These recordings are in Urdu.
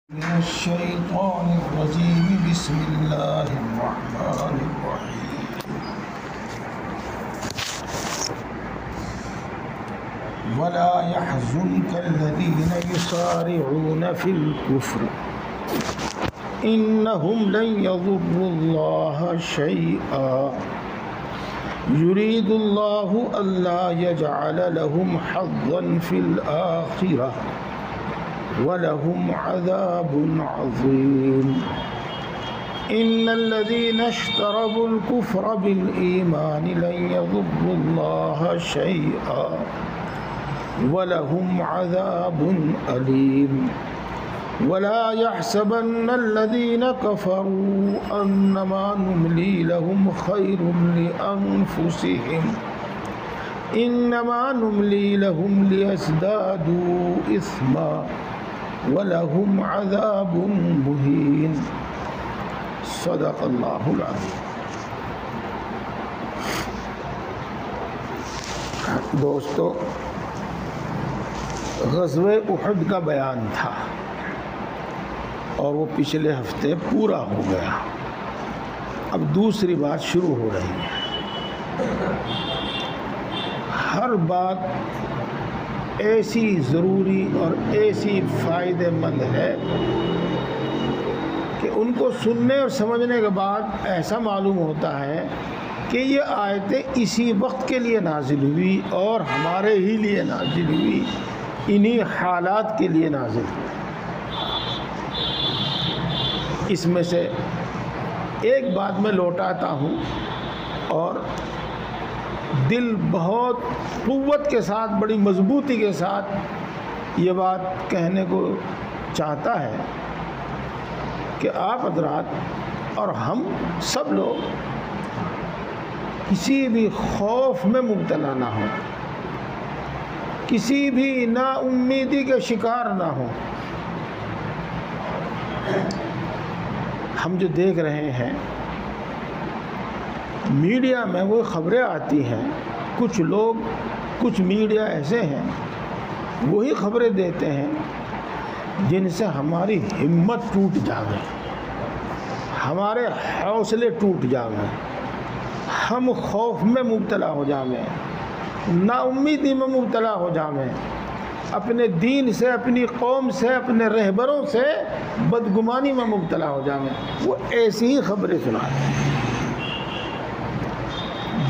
من الشيطان الرجيم بسم الله الرحمن الرحيم ولا يحزنك الذين يسارعون في الكفر إنهم لن يضروا الله شيئا يريد الله ألا يجعل لهم حظا في الآخرة وَلَهُمْ عَذَابٌ عَظِيمٌ إِنَّ الَّذِينَ اشْتَرَوُا الْكُفْرَ بِالْإِيمَانِ لَنْ يَضُرُّوا اللَّهَ شَيْئًا وَلَهُمْ عَذَابٌ أَلِيمٌ وَلَا يَحْسَبَنَّ الَّذِينَ كَفَرُوا أَنَّمَا نُمْلِي لَهُمْ خَيْرٌ لِأَنفُسِهِمْ إِنَّمَا نُمْلِي لَهُمْ لِيَزْدَادُوا إِثْمًا وَلَهُمْ عَذَابٌ مُهِينٌ صدق اللہ العظیم۔ دوستو، غزوہ احد کا بیان تھا اور وہ پچھلے ہفتے پورا ہو گیا۔ اب دوسری بات شروع ہو رہی ہے۔ ہر بات ایسی ضروری اور ایسی فائدہ مند ہے کہ ان کو سننے اور سمجھنے کے بعد ایسا معلوم ہوتا ہے کہ یہ آیتیں اسی وقت کے لیے نازل ہوئی اور ہمارے ہی لیے نازل ہوئی، انہی حالات کے لیے نازل ہوئی۔ اس میں سے ایک بات میں لوٹاتا ہوں اور دل بہت قوت کے ساتھ، بڑی مضبوطی کے ساتھ یہ بات کہنے کو چاہتا ہے کہ آپ حضرات اور ہم سب لوگ کسی بھی خوف میں مبتلا نہ ہوں، کسی بھی نا امیدی کے شکار نہ ہوں۔ ہم جو دیکھ رہے ہیں میڈیا میں وہ خبریں آتی ہیں، کچھ لوگ، کچھ میڈیا ایسے ہیں وہی خبریں دیتے ہیں جن سے ہماری ہمت ٹوٹ جاوے، ہمارے حوصلے ٹوٹ جاوے، ہم خوف میں مبتلا ہو جاویں، نا امیدی میں مبتلا ہو جاویں، اپنے دین سے، اپنی قوم سے، اپنے رہبروں سے بدگمانی میں مبتلا ہو جاویں۔ وہ ایسی ہی خبریں سناتے ہیں،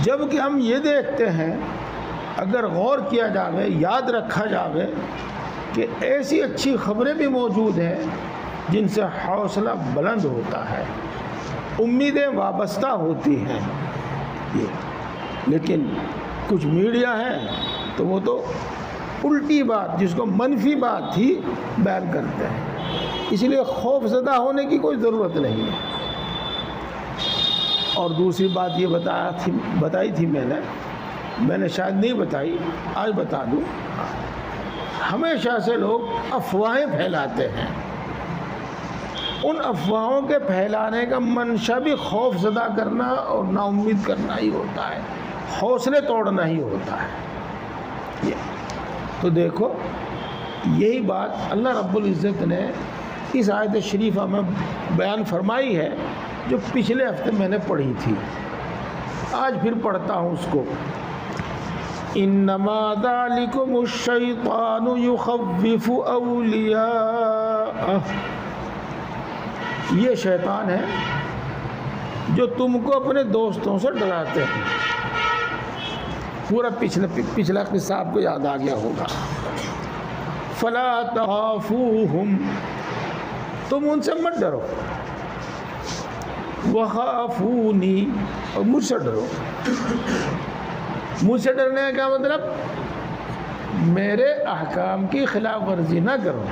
جبکہ ہم یہ دیکھتے ہیں اگر غور کیا جاوے، یاد رکھا جاوے کہ ایسی اچھی خبریں بھی موجود ہیں جن سے حوصلہ بلند ہوتا ہے، امیدیں وابستہ ہوتی ہیں، لیکن کچھ میڈیا ہے تو وہ تو الٹی بات، جس کو منفی بات ہی بیان کرتے ہیں۔ اس لیے خوف زدہ ہونے کی کوئی ضرورت نہیں ہے۔ اور دوسری بات یہ بتائی تھی میں نے شاید نہیں بتائی، آج بتا دوں۔ ہمیشہ سے لوگ افواہیں پھیلاتے ہیں، ان افواہوں کے پھیلانے کا منشا بھی خوف زدہ کرنا اور نا امید کرنا ہی ہوتا ہے، حوصلے توڑنا ہی ہوتا ہے۔ تو دیکھو، یہی بات اللہ رب العزت نے اس آیت شریفہ میں بیان فرمائی ہے جو پچھلے ہفتے میں نے پڑھی تھی، آج پھر پڑھتا ہوں اس کو۔ انما ذالکم الشیطان یخوف اولیاءہ، یہ شیطان ہے جو تم کو اپنے دوستوں سے ڈراتے ہیں۔ پورا پچھلا قصہ آپ کو یاد آ گیا ہوگا۔ فلا تخافوہم، تم ان سے مت ڈرو، وخافونی، اور مجھ سے ڈرو۔ مجھ سے ڈرنے کا کیا مطلب؟ میرے احکام کی خلاف ورزی نہ کرو،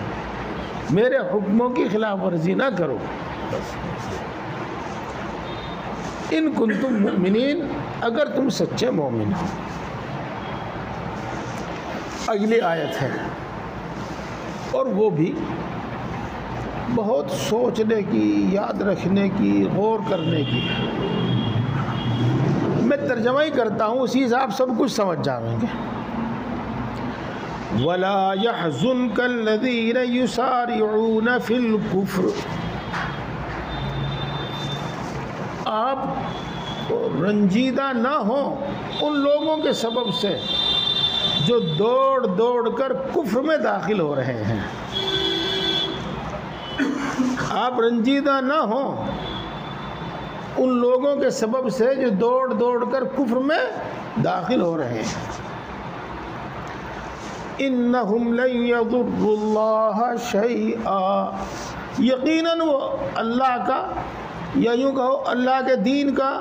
میرے حکموں کی خلاف ورزی نہ کرو۔ ان کنتم مؤمنین، اگر تم سچے مومن ہو۔ اگلی آیت ہے، اور وہ بھی بہت سوچنے کی، یاد رکھنے کی، غور کرنے کی۔ میں ترجمہ ہی کرتا ہوں، اسی سے آپ سب کچھ سمجھ جائیں گے۔ وَلَا يَحْزُنْكَ الَّذِينَ يُسَارِعُونَ فِي الْكُفْرِ، آپ رنجیدہ نہ ہوں ان لوگوں کے سبب سے جو دوڑ دوڑ کر کفر میں داخل ہو رہے ہیں. آپ رنجیدہ نہ ہوں ان لوگوں کے سبب سے جو دوڑ دوڑ کر کفر میں داخل ہو رہے ہیں. انہم لن یضروا اللہ شیئا، یقیناً وہ اللہ کا، یا یوں کہو اللہ کے دین کا،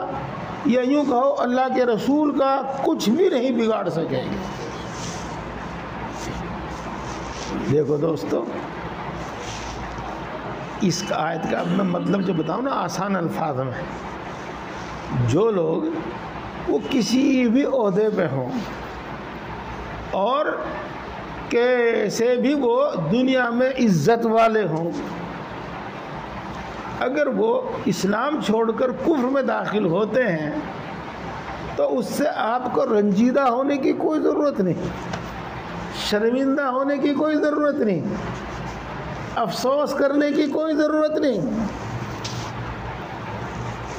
یا یوں کہو اللہ کے رسول کا کچھ بھی نہیں بگاڑ سکیں گے. دیکھو دوستو، اس آیت کا اب میں مطلب جو بتاؤں نا آسان الفاظ میں، جو لوگ وہ کسی بھی عہدے پہ ہوں اور کیسے بھی وہ دنیا میں عزت والے ہوں، اگر وہ اسلام چھوڑ کر کفر میں داخل ہوتے ہیں تو اس سے آپ کو رنجیدہ ہونے کی کوئی ضرورت نہیں، شرمندہ ہونے کی کوئی ضرورت نہیں، افسوس کرنے کی کوئی ضرورت نہیں.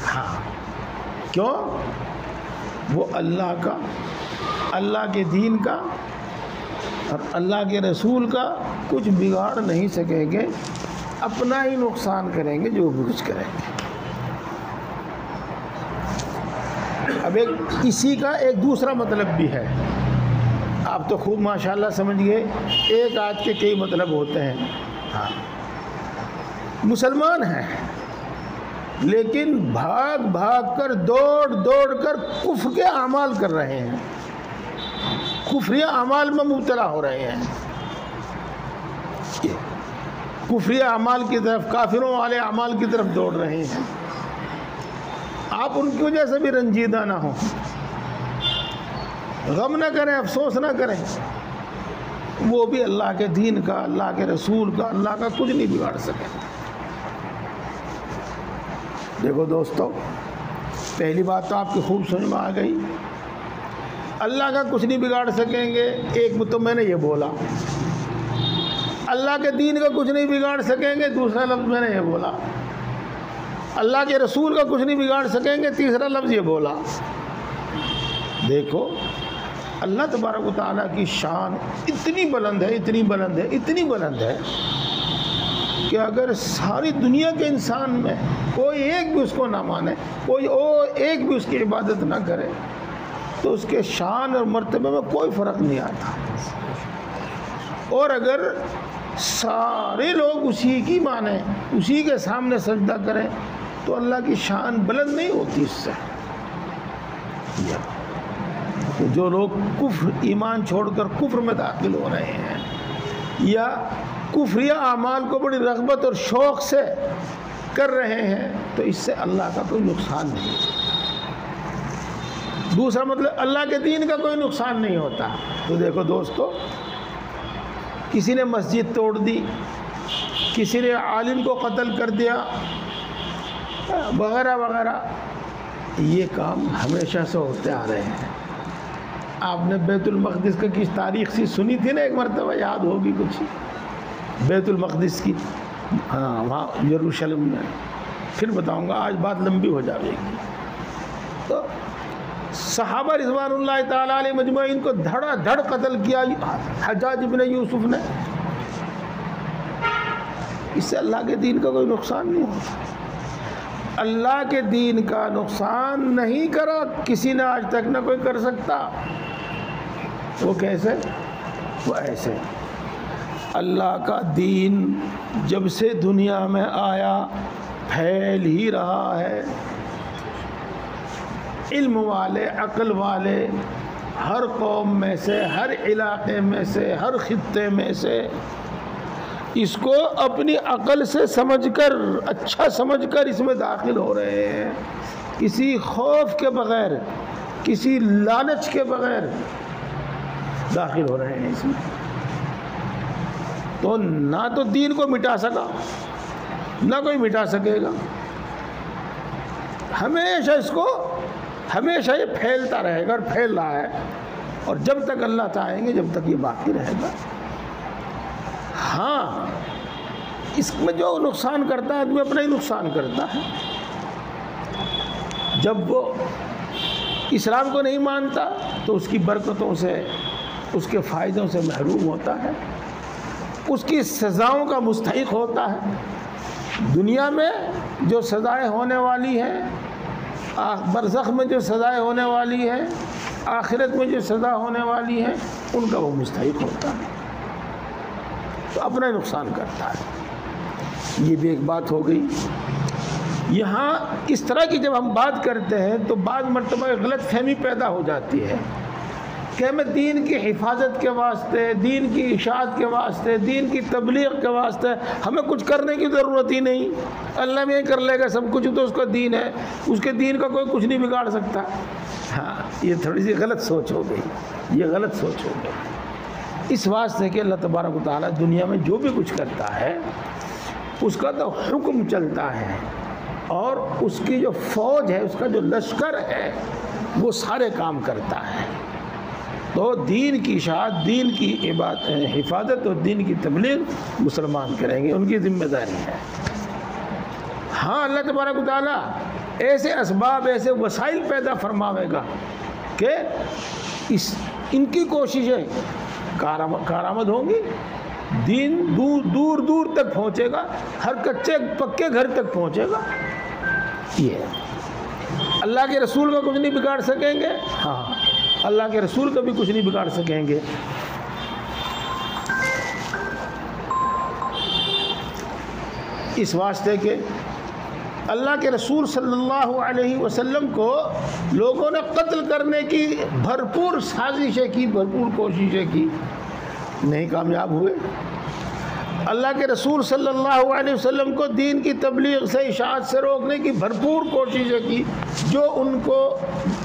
ہاں، کیوں؟ وہ اللہ کا، اللہ کے دین کا اور اللہ کے رسول کا کچھ بگاڑ نہیں سکیں گے، اپنا ہی نقصان کریں گے جو بھی کچھ کریں گے. اب اسی کا ایک دوسرا مطلب بھی ہے، آپ تو خوب ماشاءاللہ سمجھ گئے، ایک آیت کے کئی مطلب ہوتے ہیں. ہاں، مسلمان ہیں لیکن بھاگ بھاگ کر دوڑ دوڑ کر کفر کے اعمال کر رہے ہیں، کفری اعمال میں مبتلا ہو رہے ہیں، کفری اعمال کی طرف، کافروں والے اعمال کی طرف دوڑ رہے ہیں. آپ ان کی وجہ سے بھی رنجیدہ نہ ہوں، غم نہ کریں، افسوس نہ کریں، وہ بھی اللہ کے دین کا، اللہ کے رسول کا، اللہ کا کچھ نہیں بگاڑ سکے. دیکھو دوستو، پہلی بات تو آپ کی خوب سمجھ میں آ گئی، اللہ کا کچھ نہیں بگاڑ سکیں گے. ایک تو میں نے یہ بولا، اللہ کے دین کا کچھ نہیں بگاڑ سکیں گے. دوسرا لفظ میں نے یہ بولا، اللہ کے رسول کا کچھ نہیں بگاڑ سکیں گے. تیسرا لفظ یہ بولا. دیکھو اللہ تبارک و تعالیٰ کی شان اتنی بلند ہے، اتنی بلند ہے، اتنی بلند ہے کہ اگر ساری دنیا کے انسان میں کوئی ایک بھی اس کو نہ مانے، کوئی اور ایک بھی اس کی عبادت نہ کرے، تو اس کے شان اور مرتبے میں کوئی فرق نہیں آتا. اور اگر سارے لوگ اسی کی مانیں، اسی کے سامنے سجدہ کریں، تو اللہ کی شان بلند نہیں ہوتی اس سے. جو لوگ کفر، ایمان چھوڑ کر کفر میں داخل ہو رہے ہیں یا کفری اعمال کو بڑی رغبت اور شوق سے کر رہے ہیں، تو اس سے اللہ کا کوئی نقصان نہیں. دوسرا مطلب اللہ کے دین کا کوئی نقصان نہیں ہوتا. تو دیکھو دوستو، کسی نے مسجد توڑ دی، کسی نے عالم کو قتل کر دیا وغیرہ وغیرہ، یہ کام ہمیشہ سے ہوتے آ رہے ہیں. آپ نے بیت المقدس کا کس تاریخ سی سنی تھی نا، ایک مرتبہ یاد ہوگی کچھ، بیت المقدس کی، ہاں وہاں یروشلم میں. پھر بتاؤں گا، آج بات لمبی ہو جائے گی. تو صحابہ رضوان اللہ تعالیٰ علیہ مجمعین کو دھڑا دھڑ قتل کیا حجاج ابن یوسف نے. اس سے اللہ کے دین کا کوئی نقصان نہیں ہوتا. اللہ کے دین کا نقصان نہیں کرا کسی نے آج تک، نہ کوئی کر سکتا. وہ کیسے؟ وہ ایسے، اللہ کا دین جب سے دنیا میں آیا پھیل ہی رہا ہے. علم والے، عقل والے، ہر قوم میں سے، ہر علاقے میں سے، ہر خطے میں سے اس کو اپنی عقل سے سمجھ کر، اچھا سمجھ کر اس میں داخل ہو رہے ہیں، کسی خوف کے بغیر، کسی لالچ کے بغیر داخل ہو رہے ہیں اس میں. تو نہ تو دین کو مٹا سکا، نہ کوئی مٹا سکے گا. ہمیشہ اس کو، ہمیشہ یہ پھیلتا رہے گا اور پھیل رہا ہے. اور جب تک اللہ چاہیں گے جب تک یہ باقی رہے گا۔ ہاں اس میں جو نقصان کرتا ہے آدمی اپنا ہی نقصان کرتا ہے۔ جب وہ اسلام کو نہیں مانتا تو اس کی برکتوں سے، اس کے فائدوں سے محروم ہوتا ہے، اس کی سزاؤں کا مستحق ہوتا ہے۔ دنیا میں جو سزائیں ہونے والی ہیں، برزخ میں جو سزائیں ہونے والی ہیں، آخرت میں جو سزا ہونے والی ہے، ان کا وہ مستحق ہوتا ہے، تو اپنا ہی نقصان کرتا ہے۔ یہ بھی ایک بات ہو گئی۔ یہاں اس طرح کی جب ہم بات کرتے ہیں تو بعض مرتبہ غلط فہمی پیدا ہو جاتی ہے کہ ہمیں دین کی حفاظت کے واسطے، دین کی اشاعت کے واسطے، دین کی تبلیغ کے واسطے ہمیں کچھ کرنے کی ضرورت ہی نہیں، اللہ میں کر لے گا سب کچھ، تو اس کا دین ہے، اس کے دین کا کوئی کچھ نہیں بگاڑ سکتا۔ ہاں یہ تھوڑی سی غلط سوچ ہو گئی، یہ غلط سوچ ہو گئی۔ اس واسطے کہ اللہ تبارک و تعالیٰ دنیا میں جو بھی کچھ کرتا ہے اس کا تو حکم چلتا ہے، اور اس کی جو فوج ہے، اس کا جو لشکر ہے، وہ سارے کام کرتا ہے۔ تو دین کی اشاعت، دین کی حفاظت اور دین کی تبلیغ مسلمان کریں گے، ان کی ذمہ داری ہے۔ ہاں اللہ تبارک و تعالیٰ ایسے اسباب، ایسے وسائل پیدا فرماوے گا کہ ان کی کوششیں کارآمد ہوں گی، دین دور دور دور تک پہنچے گا، ہر کچے پکے گھر تک پہنچے گا۔ یہ اللہ کے رسول کا کچھ نہیں بگاڑ سکیں گے، ہاں اللہ کے رسول کا بھی کچھ نہیں بگاڑ سکیں گے۔ اس واسطے کہ اللہ کے رسول صلی اللہ علیہ وسلم کو لوگوں نے قتل کرنے کی بھرپور سازشیں کی، بھرپور کوششیں کی، نہیں کامیاب ہوئے۔ اللہ کے رسول صلی اللہ علیہ وسلم کو دین کی تبلیغ سے، اشاعت سے روکنے کی بھرپور کوششیں کی، جو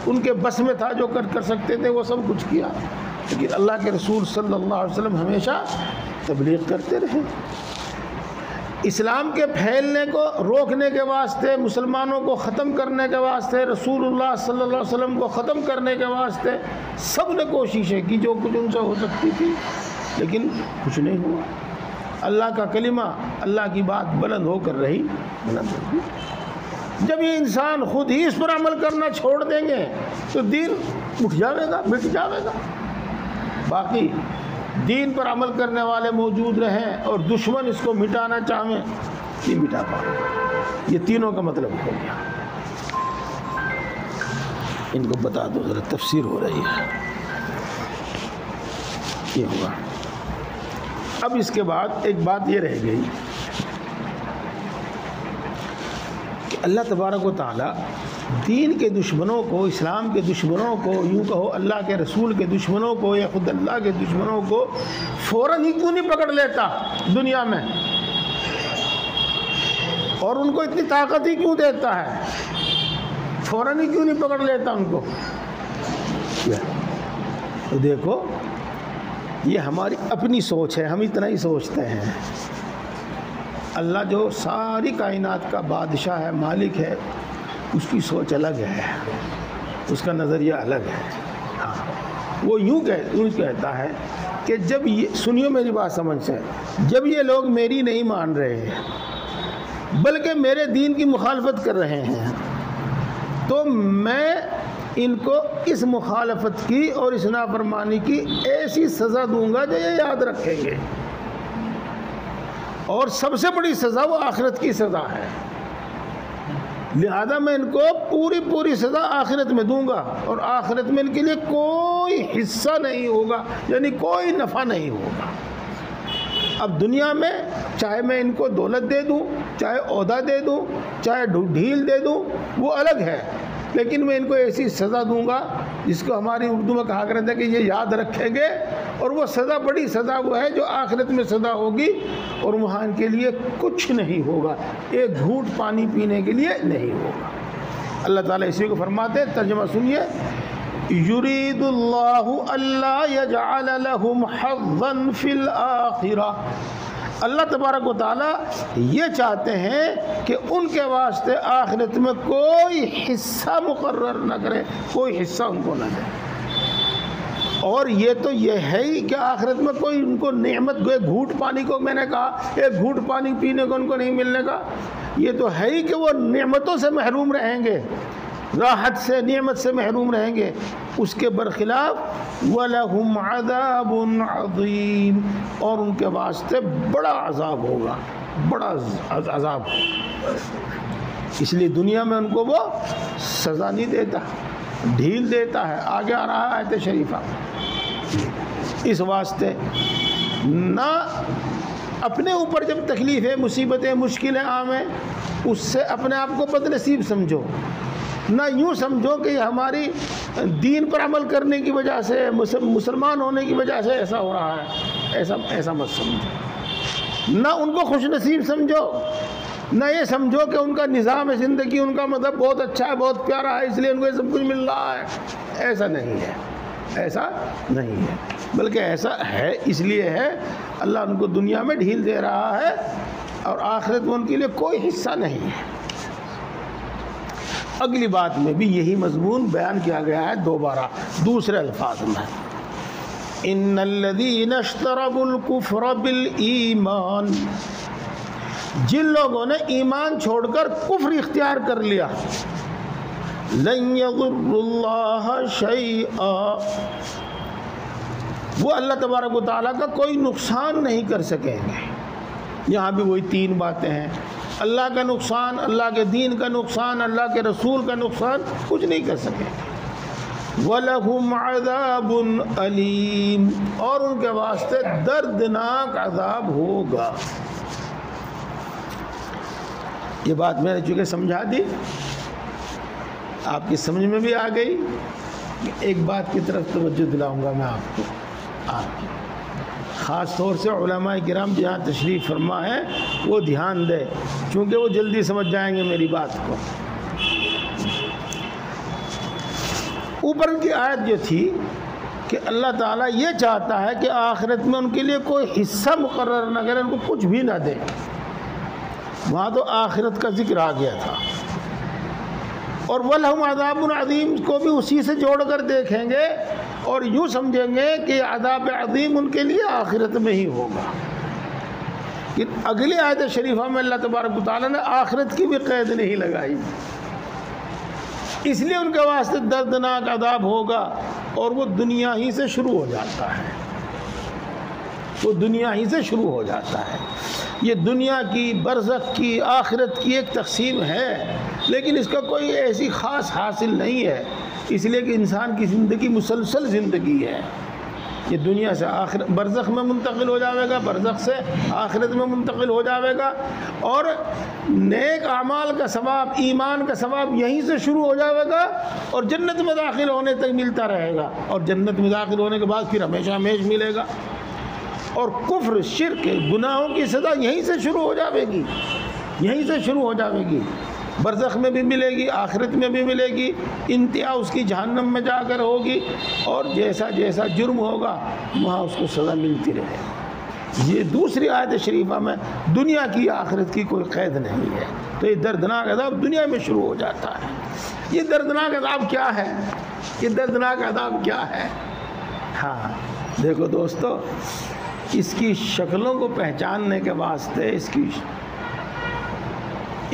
ان کے بس میں تھا، جو کر سکتے تھے وہ سب کچھ کیا، لیکن اللہ کے رسول صلی اللہ علیہ وسلم ہمیشہ تبلیغ کرتے رہے۔ اسلام کے پھیلنے کو روکنے کے واسطے، مسلمانوں کو ختم کرنے کے واسطے، رسول اللہ صلی اللہ علیہ وسلم کو ختم کرنے کے واسطے سب نے کوششیں کی جو کچھ ان سے ہو سکتی تھی، لیکن کچھ نہیں ہوا۔ اللہ کا کلمہ، اللہ کی بات بلند ہو کر رہی، بلند ہوگی۔ جب یہ انسان خود ہی اس پر عمل کرنا چھوڑ دیں گے تو دین اٹھ جاوے گا، مٹ جاوے گا۔ باقی دین پر عمل کرنے والے موجود رہیں اور دشمن اس کو مٹانا چاہیں، نہیں مٹا پائے گا۔ یہ تینوں کا مطلب ہو گیا۔ ان کو بتا دو ذرا، تفسیر ہو رہی ہے، یہ ہوگا۔ اب اس کے بعد ایک بات یہ رہ گئی کہ اللہ تبارک و تعالی دین کے دشمنوں کو، اسلام کے دشمنوں کو، یوں کہو اللہ کے رسول کے دشمنوں کو یا خود اللہ کے دشمنوں کو فوراً ہی کیوں نہیں پکڑ لیتا دنیا میں، اور ان کو اتنی طاقت ہی کیوں دیتا ہے، فوراً ہی کیوں نہیں پکڑ لیتا ان کو؟ تو دیکھو یہ ہماری اپنی سوچ ہے، ہم اتنا ہی سوچتے ہیں۔ اللہ جو ساری کائنات کا بادشاہ ہے، مالک ہے، اس کی سوچ الگ ہے، اس کا نظریہ الگ ہے۔ ہاں وہ یوں کہتا ہے کہ جب یہ، سنیو میری بات سمجھ سے، جب یہ لوگ میری نہیں مان رہے ہیں بلکہ میرے دین کی مخالفت کر رہے ہیں، تو میں ان کو اس مخالفت کی اور اس نافرمانی کی ایسی سزا دوں گا جو یہ یاد رکھیں گے، اور سب سے بڑی سزا وہ آخرت کی سزا ہے۔ لہذا میں ان کو پوری سزا آخرت میں دوں گا، اور آخرت میں ان کے لیے کوئی حصہ نہیں ہوگا، یعنی کوئی نفع نہیں ہوگا۔ اب دنیا میں چاہے میں ان کو دولت دے دوں، چاہے عہدہ دے دوں، چاہے ڈھیل دے دوں، وہ الگ ہے، لیکن میں ان کو ایسی سزا دوں گا جس کو ہماری اردو میں کہا کرتے ہیں کہ یہ یاد رکھیں گے، اور وہ سزا، بڑی سزا وہ ہے جو آخرت میں سزا ہوگی، اور وہاں ان کے لیے کچھ نہیں ہوگا، ایک گھونٹ پانی پینے کے لیے نہیں ہوگا۔ اللہ تعالیٰ اسی کو فرماتے ہیں، ترجمہ سنیے، یرید اللہ الا یجعل لهم حظا فی الآخرہ۔ اللہ تبارک و تعالیٰ یہ چاہتے ہیں کہ ان کے واسطے آخرت میں کوئی حصہ مقرر نہ کرے، کوئی حصہ ان کو نہ دے۔ اور یہ تو یہ ہے ہی کہ آخرت میں کوئی ان کو نعمت، ایک گھونٹ پانی کو، میں نے کہا ایک گھونٹ پانی پینے کو ان کو نہیں ملنے کا، یہ تو ہے ہی کہ وہ نعمتوں سے محروم رہیں گے، راحت سے، نعمت سے محروم رہیں گے۔ اس کے برخلاف وَلَهُمْ عَذَابٌ عَظِيمٌ، اور ان کے واسطے بڑا عذاب ہوگا، بڑا عذاب ہوگا۔ اس لیے دنیا میں ان کو وہ سزا نہیں دیتا، ڈھیل دیتا ہے۔ آگے آ رہا ہے آیت شریفہ، اس واسطے نہ اپنے اوپر جب تکلیفیں، مصیبتیں، مشکلیں آویں اس سے اپنے آپ کو بد نصیب سمجھو، نہ یوں سمجھو کہ یہ ہماری دین پر عمل کرنے کی وجہ سے، مسلمان ہونے کی وجہ سے ایسا ہو رہا ہے، ایسا مت سمجھو۔ نہ ان کو خوش نصیب سمجھو، نہ یہ سمجھو کہ ان کا نظام زندگی، ان کا مذہب بہت اچھا ہے، بہت پیارا ہے، اس لیے ان کو یہ سب کچھ مل رہا ہے۔ ایسا نہیں ہے، ایسا نہیں ہے، بلکہ ایسا ہے اس لیے ہے اللہ ان کو دنیا میں ڈھیل دے رہا ہے اور آخرت میں ان کے لیے کوئی حصہ نہیں ہے۔ اگلی بات میں بھی یہی مضمون بیان کیا گیا ہے دوبارہ دوسرے الفاظ میں، ان الذین اشتروا الکفر بالایمان، جن لوگوں نے ایمان چھوڑ کر کفر اختیار کر لیا، لن یضروا اللہ شیئا، وہ اللہ تبارک و تعالیٰ کا کوئی نقصان نہیں کر سکیں گے۔ یہاں بھی وہی تین باتیں ہیں، اللہ کا نقصان، اللہ کے دین کا نقصان، اللہ کے رسول کا نقصان کچھ نہیں کر سکیں گے۔ وَلَهُمْ عَذَابٌ أَلِيمٌ، اور ان کے واسطے دردناک عذاب ہوگا۔ یہ بات میں نے چونکہ سمجھا دی، آپ کی سمجھ میں بھی آ گئی۔ ایک بات کی طرف توجہ دلاؤں گا میں آپ کو، آپ کی خاص طور سے علماء کرام جہاں تشریف فرما ہے وہ دھیان دے، چونکہ وہ جلدی سمجھ جائیں گے میری بات کو۔ اوپر کی آیت جو تھی کہ اللہ تعالیٰ یہ چاہتا ہے کہ آخرت میں ان کے لیے کوئی حصہ مقرر نہ کرے، ان کو کچھ بھی نہ دے، وہاں تو آخرت کا ذکر آ گیا تھا۔ اور وَلَهُمْ عَذَابٌ عَظِيمٌ کو بھی اسی سے جوڑ کر دیکھیں گے اور یوں سمجھیں گے کہ عذاب عظیم ان کے لیے آخرت میں ہی ہوگا۔ کہ اگلی آیت شریفہ میں اللہ تبارک و تعالیٰ نے آخرت کی بھی قید نہیں لگائی، اس لیے ان کے واسطے دردناک عذاب ہوگا، اور وہ دنیا ہی سے شروع ہو جاتا ہے، وہ دنیا ہی سے شروع ہو جاتا ہے۔ یہ دنیا کی، برزخ کی، آخرت کی ایک تقسیم ہے، لیکن اس کا کوئی ایسی خاص حاصل نہیں ہے، اس لیے کہ انسان کی زندگی مسلسل زندگی ہے۔ یہ دنیا سے آخرت، برزخ میں منتقل ہو جاوے گا، برزخ سے آخرت میں منتقل ہو جاوے گا، اور نیک اعمال کا ثواب، ایمان کا ثواب یہیں سے شروع ہو جاوے گا اور جنت میں داخل ہونے تک ملتا رہے گا، اور جنت میں داخل ہونے کے بعد پھر ہمیشہ ہمیشہ ملے گا۔ اور کفر، شرک، گناہوں کی سزا یہیں سے شروع ہو جاوے گی، یہیں سے شروع ہو جاوے گی، برزخ میں بھی ملے گی، آخرت میں بھی ملے گی، انتہا اس کی جہنم میں جا کر ہوگی، اور جیسا جیسا جرم ہوگا وہاں اس کو سزا ملتی رہے گی۔ یہ دوسری آیت شریفہ میں دنیا کی، آخرت کی کوئی قید نہیں ہے، تو یہ دردناک عذاب دنیا میں شروع ہو جاتا ہے۔ یہ دردناک عذاب کیا ہے؟ یہ دردناک عذاب کیا ہے؟ ہاں دیکھو دوستو، اس کی شکلوں کو پہچاننے کے واسطے، اس کی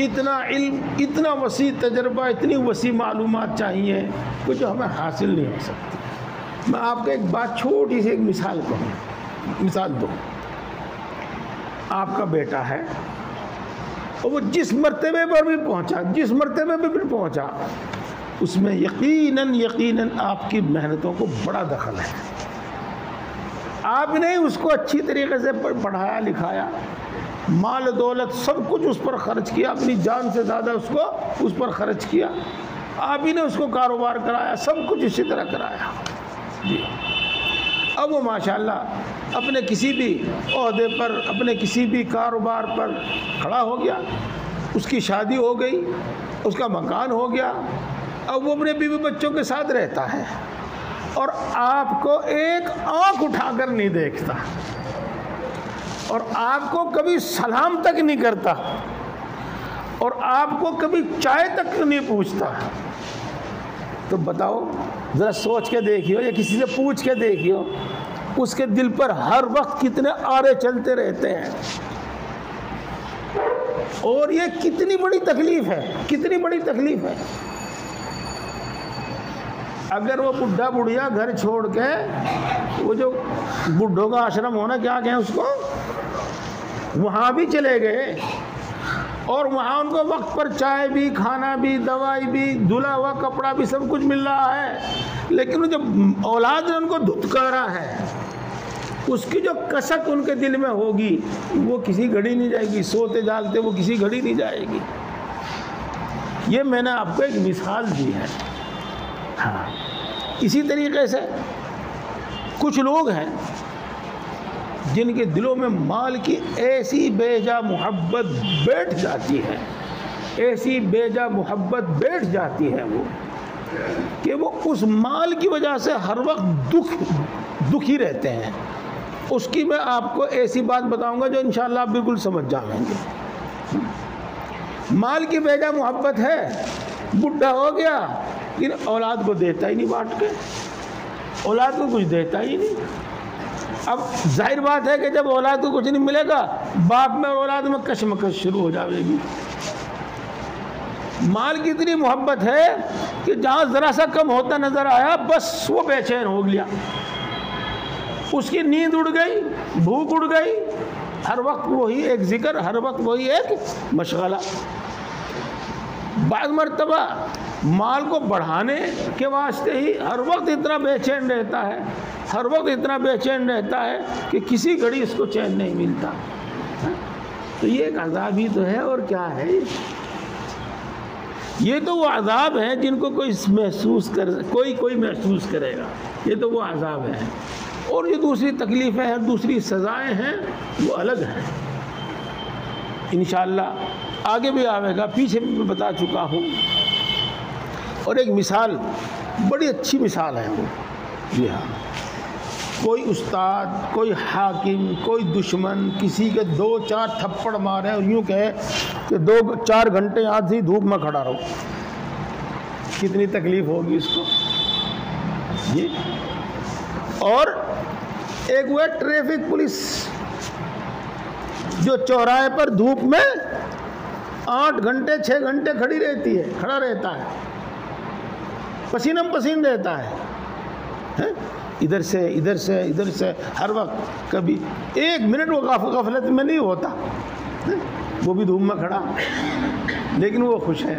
اتنا علم، اتنا وسیع تجربہ، اتنی وسیع معلومات چاہیے کہ جو ہمیں حاصل نہیں ہو سکتی۔ میں آپ کو ایک بات، چھوٹی سی ایک مثال کہوں، مثال دو۔ آپ کا بیٹا ہے اور وہ جس مرتبے پر بھی پہنچا، جس مرتبے پہ بھی پہنچا، اس میں یقیناً آپ کی محنتوں کو بڑا دخل ہے۔ آپ نے اس کو اچھی طریقے سے پڑھایا لکھایا، مال دولت سب کچھ اس پر خرچ کیا، اپنی جان سے زیادہ اس پر خرچ کیا، آپ ہی نے اس کو کاروبار کرایا، سب کچھ اسی طرح کرایا جی۔ اب وہ ماشاءاللہ اپنے کسی بھی عہدے پر، اپنے کسی بھی کاروبار پر کھڑا ہو گیا، اس کی شادی ہو گئی، اس کا مکان ہو گیا، اب وہ اپنے بیوی بچوں کے ساتھ رہتا ہے، اور آپ کو ایک آنکھ اٹھا کر نہیں دیکھتا، اور آپ کو کبھی سلام تک نہیں کرتا، اور آپ کو کبھی چائے تک نہیں پوچھتا، تو بتاؤ ذرا سوچ کے دیکھیو یا کسی سے پوچھ کے دیکھیو اس کے دل پر ہر وقت کتنے آرے چلتے رہتے ہیں، اور یہ کتنی بڑی تکلیف ہے، کتنی بڑی تکلیف ہے۔ اگر وہ بڈھا بڑھیا گھر چھوڑ کے وہ جو بڈھوں کا آشرم ہونا کیا کہیں اس کو، وہاں بھی چلے گئے اور وہاں ان کو وقت پر چائے بھی، کھانا بھی، دوائی بھی، دھلا ہوا کپڑا بھی، سب کچھ مل رہا ہے، لیکن جو اولاد نے ان کو دھتکارا ہے اس کی جو کسک ان کے دل میں ہوگی وہ کسی گھڑی نہیں جائے گی، سوتے جاگتے وہ کسی گھڑی نہیں جائے گی۔ یہ میں نے آپ کو ایک مثال دی ہے۔ ہاں، اسی طریقے سے کچھ لوگ ہیں جن کے دلوں میں مال کی ایسی بے جا محبت بیٹھ جاتی ہے، ایسی بے جا محبت بیٹھ جاتی ہے وہ کہ وہ اس مال کی وجہ سے ہر وقت دکھی رہتے ہیں۔ اس کی میں آپ کو ایسی بات بتاؤں گا جو انشاءاللہ آپ بالکل سمجھ جائیں گے۔ مال کی بے جا محبت ہے، بڈھا ہو گیا لیکن اولاد کو دیتا ہی نہیں، بانٹ کے اولاد کو کچھ دیتا ہی نہیں۔ اب ظاہر بات ہے کہ جب اولاد کو کچھ نہیں ملے گا باپ میں اور اولاد میں کشمکش شروع ہو جائے گی۔ مال کی اتنی محبت ہے کہ جہاں ذرا سا کم ہوتا نظر آیا بس وہ بے چین ہو گیا، اس کی نیند اڑ گئی، بھوک اڑ گئی، ہر وقت وہی ایک ذکر، ہر وقت وہی ایک مشغلہ۔ بعض مرتبہ مال کو بڑھانے کے واسطے ہی ہر وقت اتنا بے چین رہتا ہے، ہر وقت اتنا بے چین رہتا ہے کہ کسی گھڑی اس کو چین نہیں ملتا۔ تو یہ ایک عذاب ہی تو ہے، اور کیا ہے؟ یہ تو وہ عذاب ہیں جن کو کوئی محسوس کوئی محسوس کرے گا، یہ تو وہ عذاب ہیں۔ اور یہ دوسری تکلیفیں ہیں، دوسری سزائیں ہیں، وہ الگ ہیں۔ انشاءاللہ آگے بھی آئے گا، پیچھے بھی میں بتا چکا ہوں۔ اور ایک مثال، بڑی اچھی مثال ہے وہ، جی ہاں، کوئی استاد، کوئی حاکم، کوئی دشمن کسی کے 2-4 تھپڑ مارے اور یوں کہے کہ 2-4 گھنٹے آج ہی دھوپ میں کھڑا رہو، کتنی تکلیف ہوگی اس کو، جی۔ اور ایک وہ ٹریفک پولیس جو چوراہے پر دھوپ میں 8 گھنٹے 6 گھنٹے کھڑی رہتی ہے، کھڑا رہتا ہے، پسینہ پسین رہتا ہے، ادھر سے ادھر سے ادھر سے، ہر وقت کبھی 1 منٹ وہ غفلت میں نہیں ہوتا، وہ بھی دھوپ میں کھڑا، لیکن وہ خوش ہے۔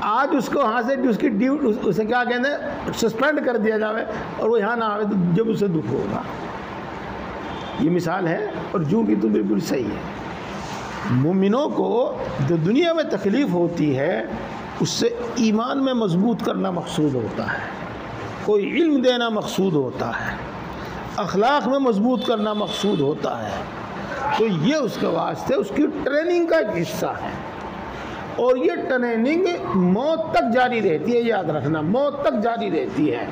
آج اس کو وہاں سے اس کی ڈیوٹی، اسے کیا کہتے ہیں، سسپینڈ کر دیا جاوے اور وہ یہاں نہ آوے تو جب اسے دکھ ہوگا۔ یہ مثال ہے، اور جو کی تو بالکل صحیح ہے۔ مومنوں کو جو دنیا میں تکلیف ہوتی ہے اس سے ایمان میں مضبوط کرنا مقصود ہوتا ہے، کوئی علم دینا مقصود ہوتا ہے، اخلاق میں مضبوط کرنا مقصود ہوتا ہے، تو یہ اس کے واسطے اس کی ٹریننگ کا ایک حصہ ہے۔ اور یہ ٹریننگ موت تک جاری رہتی ہے، یاد رکھنا، موت تک جاری رہتی ہے،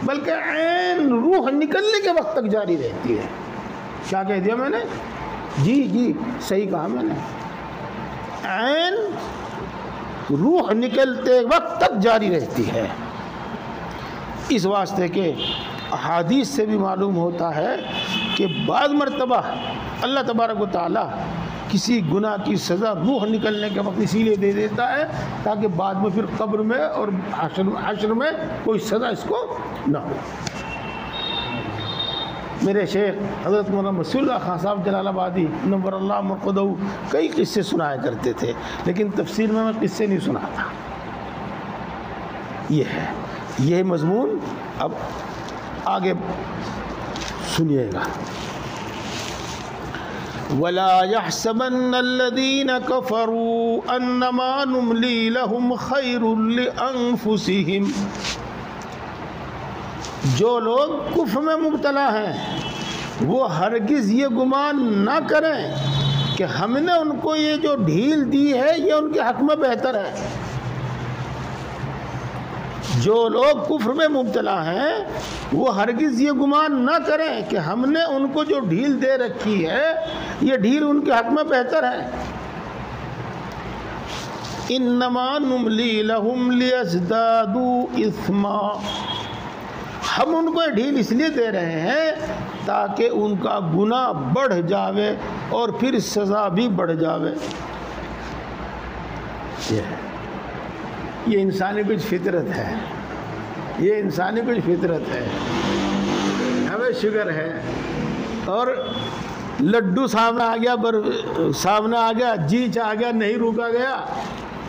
بلکہ عین روح نکلنے کے وقت تک جاری رہتی ہے۔ کیا کہہ دیا میں نے؟ جی صحیح کہا میں نے، عین روح نکلتے وقت تک جاری رہتی ہے۔ اس واسطے کہ احادیث سے بھی معلوم ہوتا ہے کہ بعض مرتبہ اللہ تبارک و تعالی کسی گناہ کی سزا روح نکلنے کے وقت اسی لیے دے دیتا ہے تاکہ بعد میں پھر قبر میں اور حشر میں کوئی سزا اس کو نہ ہو۔ میرے شیخ حضرت مولانا مسیح اللہ خان صاحب جلال آبادی نور اللہ مرقدہ کئی قصے سنایا کرتے تھے، لیکن تفسیر میں قصے نہیں سناتا۔ یہ ہے، یہ مضمون اب آگے سنیے گا۔ وَلَا يَحْسَبَنَّ الَّذِينَ كَفَرُوا أَنَّمَا نُمْلِي لَهُمْ خَيْرٌ لِأَنفُسِهِمْ، جو لوگ کفر میں مبتلا ہیں وہ ہرگز یہ گمان نہ کریں کہ ہم نے ان کو یہ جو ڈھیل دی ہے یہ ان کے حق میں بہتر ہے۔ جو لوگ کفر میں مبتلا ہیں وہ ہرگز یہ گمان نہ کریں کہ ہم نے ان کو جو ڈھیل دے رکھی ہے یہ ڈھیل ان کے حق میں بہتر ہے۔ انما نملی لہم لیزدادوا اثما، ہم ان کو ڈھیل اس لیے دے رہے ہیں تاکہ ان کا گناہ بڑھ جاوے اور پھر سزا بھی بڑھ جاوے۔ یہ انسانی کچھ فطرت ہے، یہ انسانی کچھ فطرت ہے، ہمیں شکر ہے۔ اور لڈو سامنے آ گیا، سامنے آ گیا، جی چاہ گیا، نہیں روکا گیا،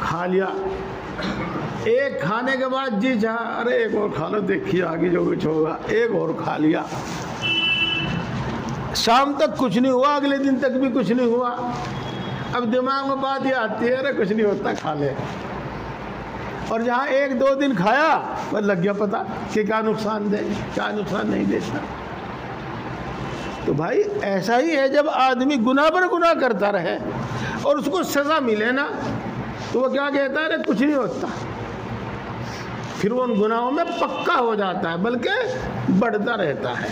کھا لیا۔ ایک کھانے کے بعد جی چاہ، ارے ایک اور کھا لو، دیکھیے آگے جو کچھ ہوگا، ایک اور کھا لیا۔ شام تک کچھ نہیں ہوا، اگلے دن تک بھی کچھ نہیں ہوا۔ اب دماغ میں بات یہ آتی ہے ارے کچھ نہیں ہوتا، کھا لے۔ اور جہاں ایک دو دن کھایا بس لگ گیا پتہ کہ کیا نقصان دے، کیا نقصان نہیں دیتا۔ تو بھائی ایسا ہی ہے، جب آدمی گناہ پر گناہ کرتا رہے اور اس کو سزا ملے نا تو وہ کیا کہتا ہے کچھ نہیں ہوتا، پھر وہ ان گناہوں میں پکا ہو جاتا ہے بلکہ بڑھتا رہتا ہے۔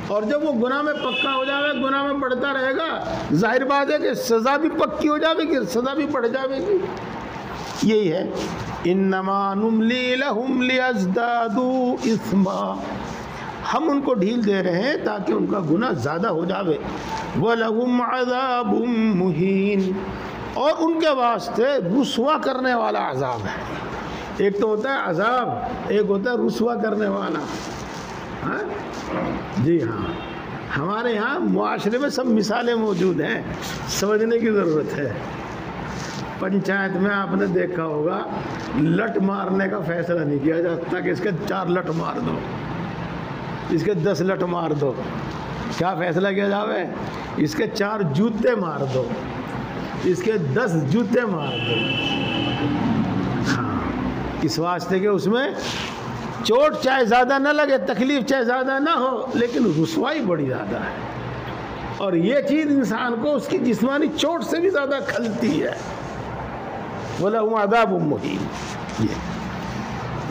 اور جب وہ گناہ میں پکا ہو جائے، گناہ میں بڑھتا رہے گا، ظاہر بات ہے کہ سزا بھی پکی ہو جائے گی، سزا بھی بڑھ جائے گی۔ یہی ہے انما نملی لہم لیزدادوا اثما، ہم ان کو ڈھیل دے رہے ہیں تاکہ ان کا گناہ زیادہ ہو جاوے۔ وَلَهُمْ عَذَابٌ مُهِينٌ، اور ان کے واسطے رسوا کرنے والا عذاب ہے۔ ایک تو ہوتا ہے عذاب، ایک ہوتا ہے رسوا کرنے والا۔ ہاں جی ہاں، ہمارے یہاں معاشرے میں سب مثالیں موجود ہیں، سمجھنے کی ضرورت ہے۔ پنچایت میں آپ نے دیکھا ہوگا لٹ مارنے کا فیصلہ نہیں کیا جاتا کہ اس کے 4 لٹ مار دو، اس کے 10 لٹ مار دو۔ کیا فیصلہ کیا جاوے؟ اس کے 4 جوتے مار دو، اس کے 10 جوتے مار دو۔ ہاں، اس واسطے کہ اس میں چوٹ چاہے زیادہ نہ لگے، تکلیف چاہے زیادہ نہ ہو، لیکن رسوائی بڑی زیادہ ہے۔ اور یہ چیز انسان کو اس کی جسمانی چوٹ سے بھی زیادہ کھلتی ہے۔ وَلَهُمْ عَذَابٌ مُهِينٌ، یہ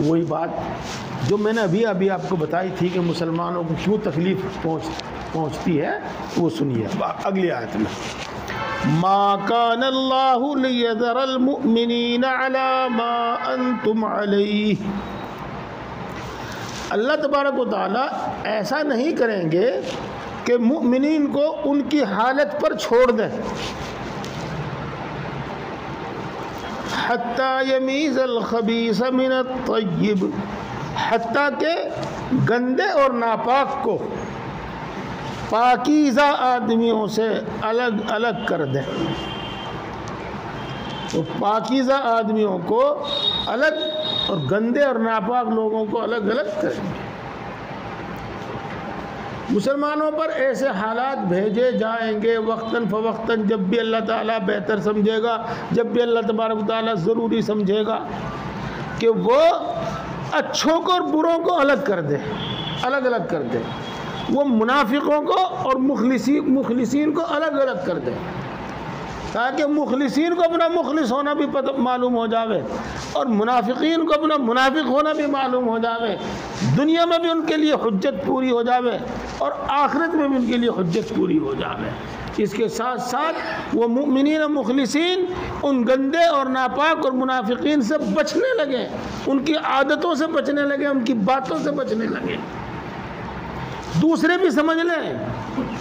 وہی بات جو میں نے ابھی آپ کو بتائی تھی کہ مسلمانوں کو کیوں تکلیف پہنچتی ہے، وہ سنیے اگلی آیت میں۔ مَا كَانَ اللَّهُ لِيَذَرَ الْمُؤْمِنِينَ عَلَى مَا أَنْتُمْ عَلَيْهِ، اللہ تبارک و تعالیٰ ایسا نہیں کریں گے کہ مؤمنین کو ان کی حالت پر چھوڑ دیں، حتیٰ یمیز الخبیث من الطیب، حتیٰ کہ گندے اور ناپاک کو پاکیزہ آدمیوں سے الگ الگ کر دیں۔ تو پاکیزہ آدمیوں کو الگ اور گندے اور ناپاک لوگوں کو الگ الگ کریں گے۔ مسلمانوں پر ایسے حالات بھیجے جائیں گے وقتاً فوقتاً، جب بھی اللہ تعالیٰ بہتر سمجھے گا، جب بھی اللہ تبارک و تعالیٰ ضروری سمجھے گا کہ وہ اچھوں کو اور بروں کو الگ کر دے، الگ الگ کر دے، وہ منافقوں کو اور مخلصین کو الگ الگ کر دے، تاکہ مخلصین کو اپنا مخلص ہونا بھی معلوم ہو جاوے اور منافقین کو اپنا منافق ہونا بھی معلوم ہو جاوے، دنیا میں بھی ان کے لیے حجت پوری ہو جاوے اور آخرت میں بھی ان کے لیے حجت پوری ہو جاوے۔ اس کے ساتھ ساتھ وہ مؤمنین اور مخلصین ان گندے اور ناپاک اور منافقین سے بچنے لگے، ان کی عادتوں سے بچنے لگے، ان کی باتوں سے بچنے لگے۔ دوسرے بھی سمجھ لیں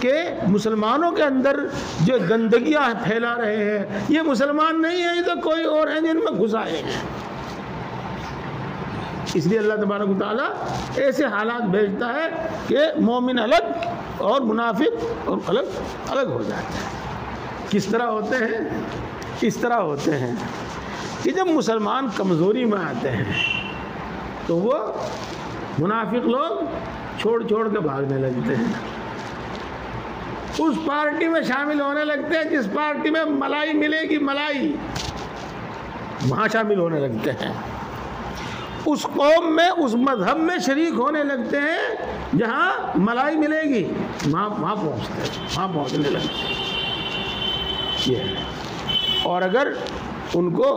کہ مسلمانوں کے اندر جو گندگیاں پھیلا رہے ہیں یہ مسلمان نہیں ہیں، یہ تو کوئی اور ہیں جن میں گھس آئے ہیں۔ اس لیے اللہ تبارک و تعالیٰ ایسے حالات بھیجتا ہے کہ مومن الگ اور منافق اور الگ الگ ہو جاتے ہیں۔ کس طرح ہوتے ہیں؟ اس طرح ہوتے ہیں کہ جب مسلمان کمزوری میں آتے ہیں تو وہ منافق لوگ چھوڑ چھوڑ کے بھاگنے لگتے ہیں، اس پارٹی میں شامل ہونے لگتے ہیں جس پارٹی میں ملائی ملے گی، ملائی وہاں شامل ہونے لگتے ہیں، اس قوم میں اس مذہب میں شریک ہونے لگتے ہیں جہاں ملائی ملے گی، وہاں پہنچتے ہیں، وہاں پہنچنے لگتے ہیں۔ یہ ہے، اور اگر ان کو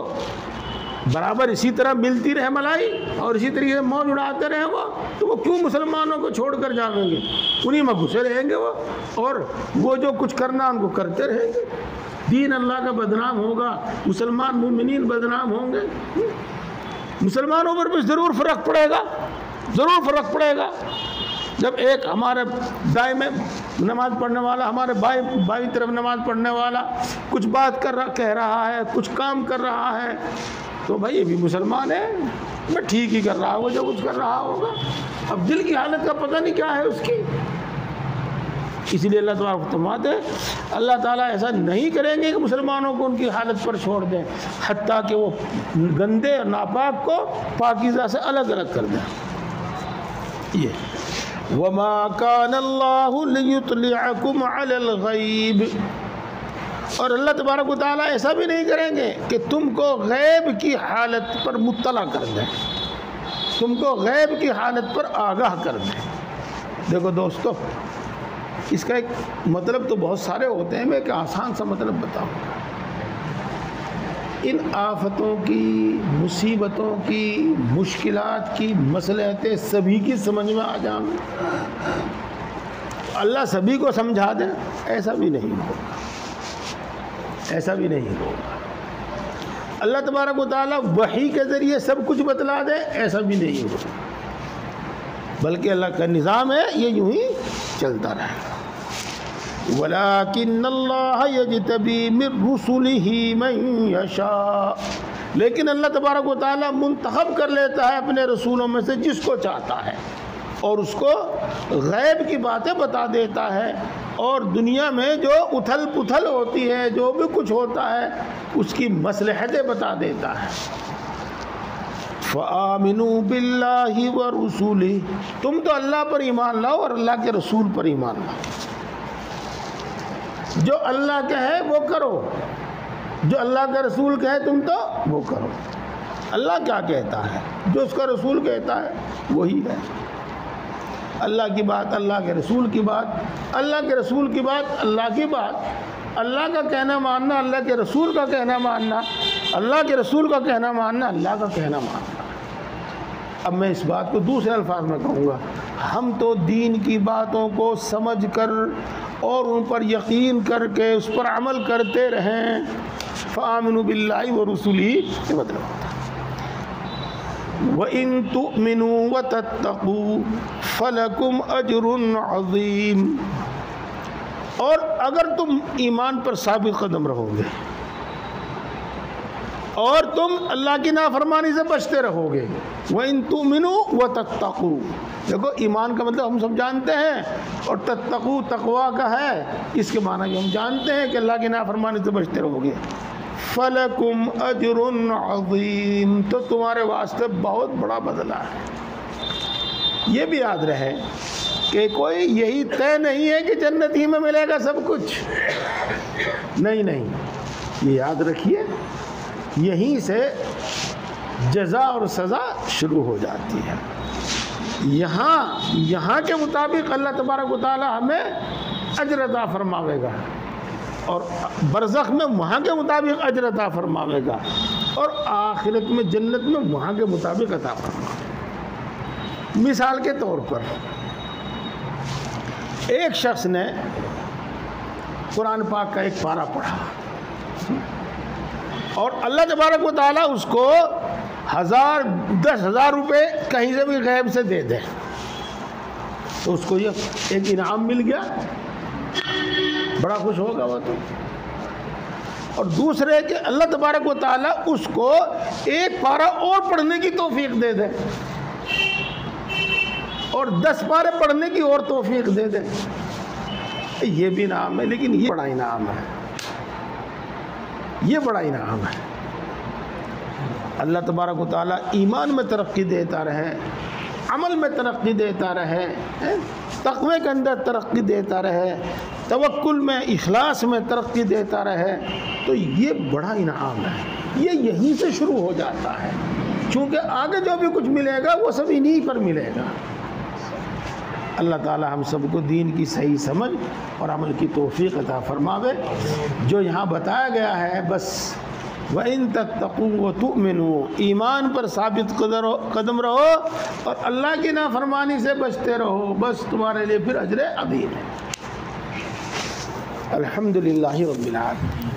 برابر اسی طرح ملتی رہے ملائی اور اسی طریقے سے موج اڑاتے رہے وہ، تو وہ کیوں مسلمانوں کو چھوڑ کر جائیں گے؟ انہی میں گھسے رہیں گے وہ، اور وہ جو کچھ کرنا ان کو کرتے رہیں گے۔ دین اللہ کا بدنام ہوگا، مسلمان مومنین بدنام ہوں گے، مسلمانوں پر بھی ضرور فرق پڑے گا، ضرور فرق پڑے گا۔ جب ایک ہمارے دائیں میں نماز پڑھنے والا، ہمارے بائیں طرف نماز پڑھنے والا کچھ بات کہہ رہا ہے، کچھ کام کر رہا ہے، تو بھائی یہ بھی مسلمان ہے، میں ٹھیک ہی کر رہا ہوں جو کچھ کر رہا ہوگا۔ اب دل کی حالت کا پتہ نہیں کیا ہے اس کی۔ اسی لیے اللہ تعالیٰ فرماتے ہیں اللہ تعالیٰ ایسا نہیں کریں گے کہ مسلمانوں کو ان کی حالت پر چھوڑ دیں، حتیٰ کہ وہ گندے اور ناپاک کو پاکیزہ سے الگ الگ کر دیں۔ یہ وَمَا كَانَ اللَّهُ لِيُطْلِعَكُمْ عَلَى الْغَيْبِ، اور اللہ تبارک و تعالیٰ ایسا بھی نہیں کریں گے کہ تم کو غیب کی حالت پر مطلع کر دیں، تم کو غیب کی حالت پر آگاہ کر دیں۔ دیکھو دوستو، اس کا ایک مطلب تو بہت سارے ہوتے ہیں، میں ایک آسان سا مطلب بتاؤں گا۔ ان آفتوں کی، مصیبتوں کی، مشکلات کی، مصلحتیں سبھی کی سمجھ میں آ جائیں، اللہ سبھی کو سمجھا دیں، ایسا بھی نہیں ہوگا، ایسا بھی نہیں ہوگا۔ اللہ تبارک و تعالیٰ وحی کے ذریعے سب کچھ بتلا دے، ایسا بھی نہیں ہوگا، بلکہ اللہ کا نظام ہے یہ یوں ہی چلتا رہے گا۔ وَلَٰكِنَّ اللَّهَ يَجْتَبِي مِن رُّسُلِهِ مَن يَشَاءُ، لیکن اللہ تبارک و تعالیٰ منتخب کر لیتا ہے اپنے رسولوں میں سے جس کو چاہتا ہے، اور اس کو غیب کی باتیں بتا دیتا ہے، اور دنیا میں جو اتھل پتھل ہوتی ہے، جو بھی کچھ ہوتا ہے، اس کی مصلحتیں بتا دیتا ہے۔ فَآمِنُوا بِاللَّهِ وَرُسُولِهِ، تم تو اللہ پر ایمان لاؤ اور اللہ کے رسول پر ایمان لاؤ، جو اللہ کہے وہ کرو، جو اللہ کا رسول کہے تم تو وہ کرو۔ اللہ کیا کہتا ہے، جو اس کا رسول کہتا ہے وہی ہے۔ اللہ کی بات اللہ کے رسول کی بات، اللہ کے رسول کی بات اللہ کی بات، اللہ کا کہنا ماننا، اللہ کے رسول کا کہنا ماننا، اللہ کے رسول کا کہنا ماننا، اللہ کا کہنا ماننا۔ اب میں اس بات کو دوسرے الفاظ میں کہوں گا، ہم تو دین کی باتوں کو سمجھ کر اور ان پر یقین کر کے اس پر عمل کرتے رہیں۔ فآمنوا باللہ ورسولہ یہ مطلب ہوتا ہے۔ وَإِن تُؤْمِنُوا وَتَتَّقُوا فَلَكُمْ أَجْرٌ عَظِيمٌ، اور اگر تم ایمان پر ثابت قدم رہو گے اور تم اللہ کی نافرمانی سے بچتے رہو گے، وَإِن تُؤْمِنُوا وَتَتَّقُوا، دیکھو ایمان کا مطلب ہم سب جانتے ہیں، اور تتقوا تقوا کا ہے، اس کے معنی کہ ہم جانتے ہیں کہ اللہ کی نافرمانی سے بچتے رہو گے۔ فَلَكُمْ أَجْرٌ عَظِيمٌ، تو تمہارے واسطے بہت بڑا بدلہ ہے۔ یہ بھی یاد رہے کہ کوئی یہی طے نہیں ہے کہ جنت ہی میں ملے گا سب کچھ، نہیں نہیں، یہ یاد رکھیے، یہیں سے جزا اور سزا شروع ہو جاتی ہے۔ یہاں کے مطابق اللہ تبارک و تعالی ہمیں اجر عطا فرماوے گا، اور برزخ میں وہاں کے مطابق اجر عطا فرماوے گا، اور آخرت میں جنت میں وہاں کے مطابق عطا فرماوے گا۔ مثال کے طور پر ایک شخص نے قرآن پاک کا ایک پارہ پڑھا، اور اللہ تبارک و تعالیٰ اس کو 10,000 روپے کہیں سے بھی غیب سے دے دے، تو اس کو یہ ایک انعام مل گیا، بڑا خوش ہوگا وہ تو۔ اور دوسرے کہ اللہ تبارک و تعالیٰ اس کو ایک پارہ اور پڑھنے کی توفیق دے دے، اور 10 پارے پڑھنے کی اور توفیق دے دے، یہ بھی انعام ہے، لیکن یہ بڑا انعام ہے، یہ بڑا انعام ہے۔ اللہ تبارک و تعالیٰ ایمان میں ترقی دیتا رہے، عمل میں ترقی دیتا رہے، تقوی کے اندر ترقی دیتا رہے، توکل میں، اخلاص میں ترقی دیتا رہے، تو یہ بڑا انعام ہے۔ یہ یہیں سے شروع ہو جاتا ہے، چونکہ آگے جو بھی کچھ ملے گا وہ سب انہی پر ملے گا۔ اللہ تعالی ہم سب کو دین کی صحیح سمجھ اور عمل کی توفیق عطا فرماوے۔ جو یہاں بتایا گیا ہے بس وَإِن تَتَّقُوا وَتُؤْمِنُوا، ایمان پر ثابت قدم رہو اور اللہ کی نافرمانی سے بچتے رہو، بس تمہارے لیے پھر اجر عظیم ہے۔ الحمدللہ رب العالمین۔